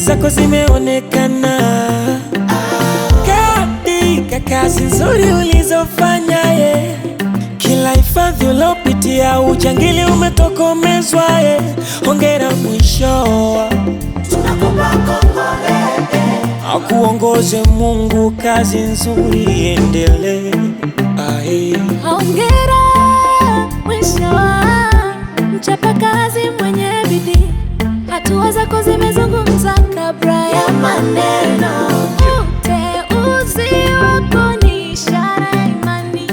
zako zimeonekana katika kazi nzuri ulizofanya ye. Kila hifadhi ulopitia ujangili umetokomezwa ye. Hongera mwisho, tunakupa kongole. akuongoze Mungu, kazi nzuri iendelee. Hongera mwisho, mchapa kazi mwenye bidii. Hatua zako zimezungumza kabla ya maneno. Uteuzi wako ni ishara ya imani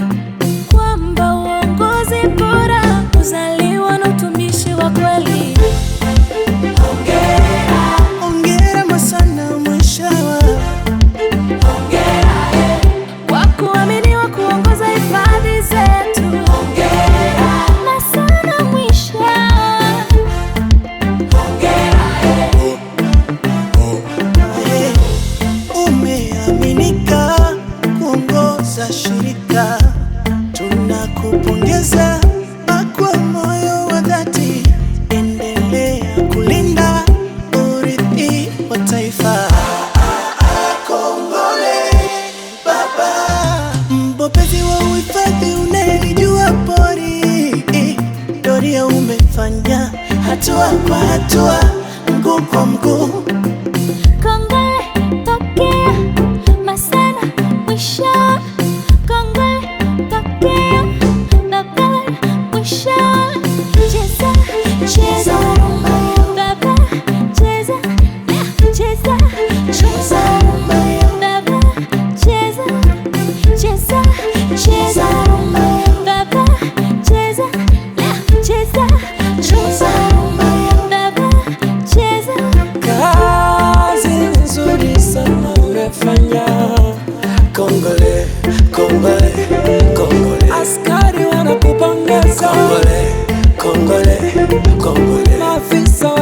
kwamba uongozi bora uzaliwa na utumishi wa kweli. Hongera sana mwisho. Kwa kuaminiwa kuongoza hifadhi zetu. Na sana mwisho. Umeaminika kuongoza shirika, tunakupongeza kwa moyo wa dhati. Endelea kulinda urithi wa taifa. Kongole baba, mbobezi wa uhifadhi unayejua pori. Doria umefanya hatua kwa hatua, mguu kwa mguu. Kongole pokea, masana mwisho. Kongole pokea, baba mwisho. Cheza, cheza baba, cheza, cheza, cheza baba, cheza, cheza, cheza baba, cheza, cheza, cheza baba, cheza. Kazi nzuri sana umefanya. Kongole, kongole, kongole. Askari wanakupongeza. Kongole, kongole, kongole. Maafisa